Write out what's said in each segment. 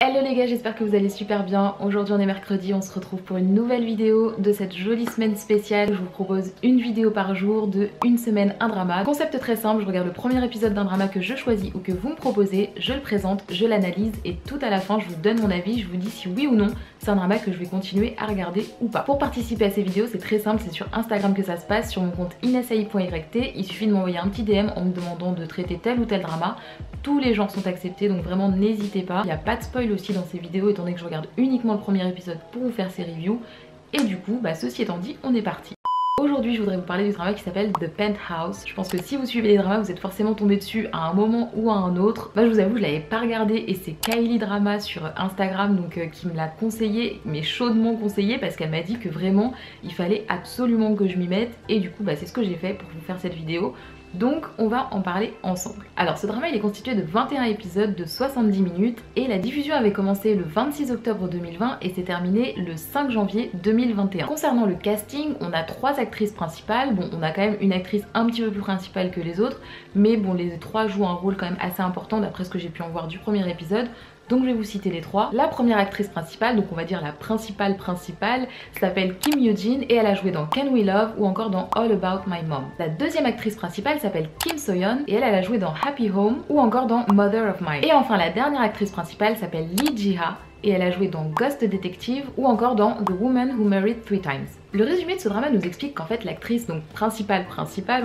Hello les gars, j'espère que vous allez super bien. Aujourd'hui on est mercredi, on se retrouve pour une nouvelle vidéo de cette jolie semaine spéciale. Je vous propose une vidéo par jour de une semaine, un drama. Concept très simple, je regarde le premier épisode d'un drama que je choisis ou que vous me proposez, je le présente, je l'analyse et tout à la fin je vous donne mon avis, je vous dis si oui ou non c'est un drama que je vais continuer à regarder ou pas. Pour participer à ces vidéos c'est très simple, c'est sur Instagram que ça se passe, sur mon compte inasai.yt. Il suffit de m'envoyer un petit DM en me demandant de traiter tel ou tel drama. Tous les genres sont acceptés donc vraiment n'hésitez pas. Il n'y a pas de spoil aussi dans ces vidéos étant donné que je regarde uniquement le premier épisode pour vous faire ces reviews. Et du coup, ceci étant dit, on est parti. Aujourd'hui je voudrais vous parler du drama qui s'appelle The Penthouse. Je pense que si vous suivez les dramas vous êtes forcément tombé dessus à un moment ou à un autre. Moi je vous avoue je l'avais pas regardé et c'est Kylie Drama sur Instagram donc qui me l'a conseillé, mais chaudement conseillé parce qu'elle m'a dit que vraiment il fallait absolument que je m'y mette. Et du coup c'est ce que j'ai fait pour vous faire cette vidéo. Donc on va en parler ensemble. Alors ce drama il est constitué de 21 épisodes de 70 minutes et la diffusion avait commencé le 26 octobre 2020 et s'est terminée le 5 janvier 2021. Concernant le casting, on a 3 actrices principales. Bon, on a quand même une actrice un petit peu plus principale que les autres, mais bon, les 3 jouent un rôle quand même assez important d'après ce que j'ai pu en voir du premier épisode. Donc je vais vous citer les 3. La première actrice principale, donc on va dire la principale, s'appelle Kim Yoo-jin et elle a joué dans Can We Love ou encore dans All About My Mom. La deuxième actrice principale s'appelle Kim So-yeon et elle a joué dans Happy Home ou encore dans Mother of Mine. Et enfin la dernière actrice principale s'appelle Lee Ji-ha et elle a joué dans Ghost Detective ou encore dans The Woman Who Married Three Times. Le résumé de ce drama nous explique qu'en fait l'actrice donc principale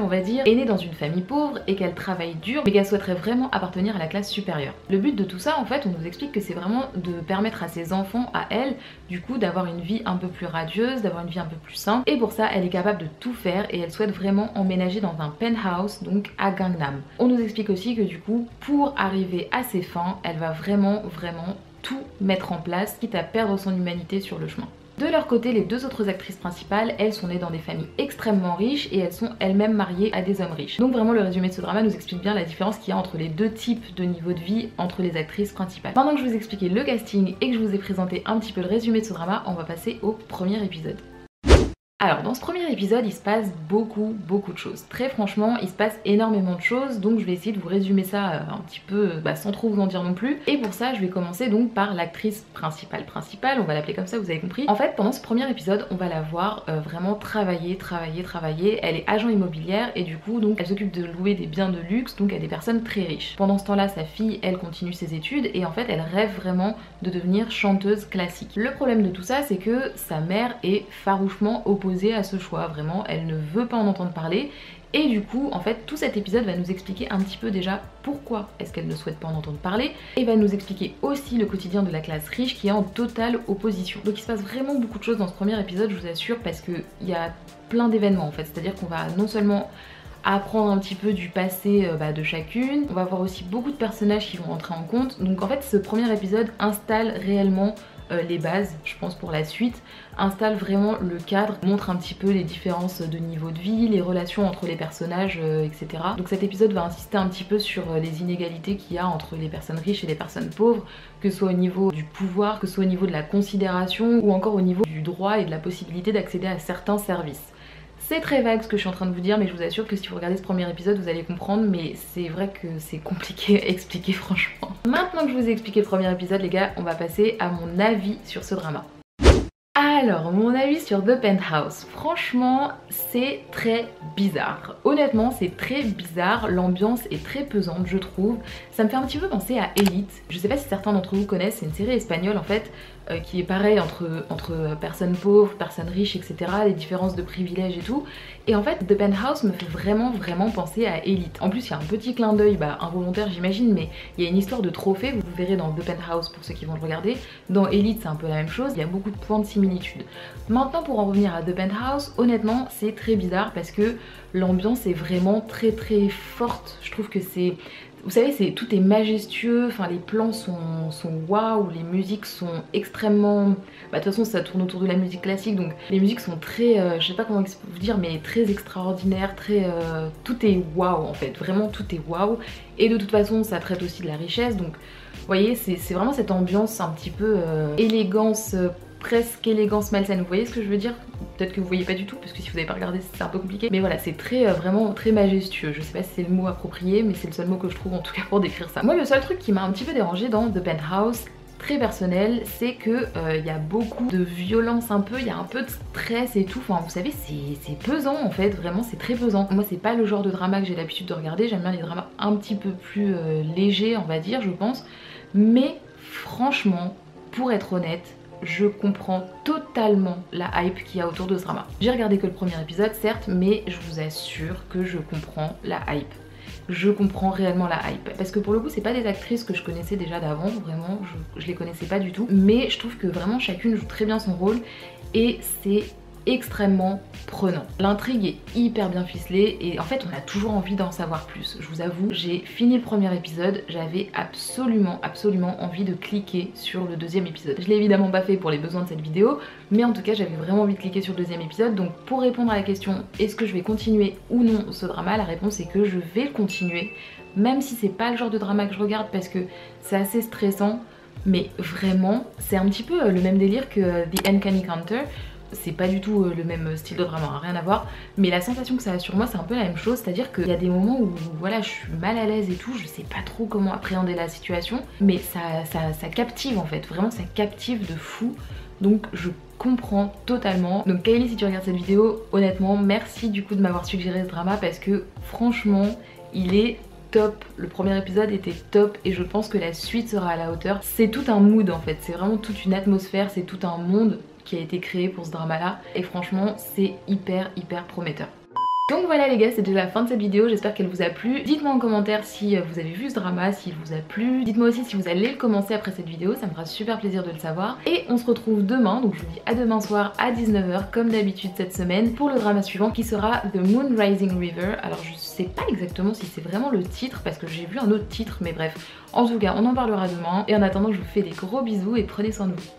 on va dire est née dans une famille pauvre et qu'elle travaille dur mais qu'elle souhaiterait vraiment appartenir à la classe supérieure. Le but de tout ça en fait on nous explique que c'est vraiment de permettre à ses enfants, à elle du coup d'avoir une vie un peu plus radieuse, d'avoir une vie un peu plus simple et pour ça elle est capable de tout faire et elle souhaite vraiment emménager dans un penthouse donc à Gangnam. On nous explique aussi que du coup pour arriver à ses fins elle va vraiment tout mettre en place quitte à perdre son humanité sur le chemin. De leur côté, les 2 autres actrices principales, elles sont nées dans des familles extrêmement riches et elles sont elles-mêmes mariées à des hommes riches. Donc vraiment le résumé de ce drama nous explique bien la différence qu'il y a entre les 2 types de niveau de vie entre les actrices principales. Pendant que je vous ai expliqué le casting et que je vous ai présenté un petit peu le résumé de ce drama, on va passer au premier épisode. Alors dans ce premier épisode il se passe beaucoup de choses. Très franchement il se passe énormément de choses donc je vais essayer de vous résumer ça un petit peu sans trop vous en dire non plus. Et pour ça je vais commencer donc par l'actrice principale, on va l'appeler comme ça, vous avez compris. En fait pendant ce premier épisode on va la voir vraiment travailler. Elle est agent immobilière et du coup donc elle s'occupe de louer des biens de luxe donc à des personnes très riches. Pendant ce temps là sa fille elle continue ses études et en fait elle rêve vraiment de devenir chanteuse classique. Le problème de tout ça c'est que sa mère est farouchement opposée à ce choix, vraiment elle ne veut pas en entendre parler et du coup en fait tout cet épisode va nous expliquer un petit peu déjà pourquoi est-ce qu'elle ne souhaite pas en entendre parler et va nous expliquer aussi le quotidien de la classe riche qui est en totale opposition. Donc il se passe vraiment beaucoup de choses dans ce premier épisode je vous assure parce qu'il y a plein d'événements en fait, c'est à dire qu'on va non seulement apprendre un petit peu du passé de chacune, on va voir aussi beaucoup de personnages qui vont rentrer en compte. Donc en fait ce premier épisode installe réellement les bases je pense pour la suite, installe vraiment le cadre, montre un petit peu les différences de niveau de vie, les relations entre les personnages etc. Donc cet épisode va insister un petit peu sur les inégalités qu'il y a entre les personnes riches et les personnes pauvres, que ce soit au niveau du pouvoir, que ce soit au niveau de la considération ou encore au niveau du droit et de la possibilité d'accéder à certains services. C'est très vague ce que je suis en train de vous dire mais je vous assure que si vous regardez ce premier épisode vous allez comprendre, mais c'est vrai que c'est compliqué à expliquer franchement. Maintenant que je vous ai expliqué le premier épisode les gars, on va passer à mon avis sur ce drama. Alors, mon avis sur The Penthouse, franchement c'est très bizarre. Honnêtement c'est très bizarre, l'ambiance est très pesante je trouve. Ça me fait un petit peu penser à Elite. Je sais pas si certains d'entre vous connaissent, c'est une série espagnole en fait qui est pareil entre personnes pauvres, personnes riches etc. Les différences de privilèges et tout. Et en fait The Penthouse me fait vraiment penser à Elite. En plus il y a un petit clin d'œil involontaire j'imagine, mais il y a une histoire de trophée, vous verrez dans The Penthouse pour ceux qui vont le regarder. Dans Elite c'est un peu la même chose, il y a beaucoup de points de similitude. Maintenant pour en revenir à The Penthouse, honnêtement c'est très bizarre parce que l'ambiance est vraiment très forte. Je trouve que c'est... Vous savez, tout est majestueux, enfin les plans sont waouh, les musiques sont extrêmement... de toute façon ça tourne autour de la musique classique donc les musiques sont très, je sais pas comment vous dire, mais très extraordinaires, très... tout est waouh en fait, vraiment tout est waouh. Et de toute façon ça traite aussi de la richesse donc vous voyez c'est vraiment cette ambiance un petit peu élégance, presque élégance malsaine, vous voyez ce que je veux dire? Peut-être que vous voyez pas du tout parce que si vous n'avez pas regardé c'est un peu compliqué, mais voilà c'est très vraiment très majestueux. Je sais pas si c'est le mot approprié mais c'est le seul mot que je trouve en tout cas pour décrire ça. Moi le seul truc qui m'a un petit peu dérangé dans The Penthouse, très personnel, c'est que il y a beaucoup de violence un peu, il y a un peu de stress et tout, enfin vous savez c'est pesant en fait, vraiment c'est très pesant. Moi c'est pas le genre de drama que j'ai l'habitude de regarder, j'aime bien les dramas un petit peu plus légers on va dire je pense, mais franchement pour être honnête, je comprends totalement la hype qu'il y a autour de ce drama. J'ai regardé que le premier épisode certes, mais je vous assure que je comprends la hype. Je comprends réellement la hype. Parce que pour le coup, c'est pas des actrices que je connaissais déjà d'avant, vraiment, je les connaissais pas du tout. Mais je trouve que vraiment chacune joue très bien son rôle et c'est extrêmement prenant. L'intrigue est hyper bien ficelée et en fait on a toujours envie d'en savoir plus. Je vous avoue, j'ai fini le premier épisode, j'avais absolument envie de cliquer sur le deuxième épisode. Je l'ai évidemment pas fait pour les besoins de cette vidéo, mais en tout cas j'avais vraiment envie de cliquer sur le deuxième épisode. Donc pour répondre à la question est-ce que je vais continuer ou non ce drama, la réponse est que je vais le continuer, même si c'est pas le genre de drama que je regarde parce que c'est assez stressant, mais vraiment c'est un petit peu le même délire que The Uncanny Counter. C'est pas du tout le même style de drama, rien à voir, mais la sensation que ça a sur moi c'est un peu la même chose, c'est-à-dire qu'il y a des moments où voilà je suis mal à l'aise et tout, je sais pas trop comment appréhender la situation, mais ça captive en fait, vraiment ça captive de fou, donc je comprends totalement. Donc Kylie, si tu regardes cette vidéo, honnêtement merci du coup de m'avoir suggéré ce drama parce que franchement il est top, le premier épisode était top et je pense que la suite sera à la hauteur. C'est tout un mood en fait, c'est vraiment toute une atmosphère, c'est tout un monde qui a été créé pour ce drama là et franchement c'est hyper prometteur. Donc voilà les gars, c'est déjà la fin de cette vidéo, j'espère qu'elle vous a plu. Dites-moi en commentaire si vous avez vu ce drama, s'il vous a plu. Dites-moi aussi si vous allez le commencer après cette vidéo, ça me fera super plaisir de le savoir. Et on se retrouve demain, donc je vous dis à demain soir à 19 h comme d'habitude cette semaine pour le drama suivant qui sera The Moon Rising River. Alors je sais pas exactement si c'est vraiment le titre parce que j'ai vu un autre titre, mais bref. En tout cas on en parlera demain et en attendant je vous fais des gros bisous et prenez soin de vous.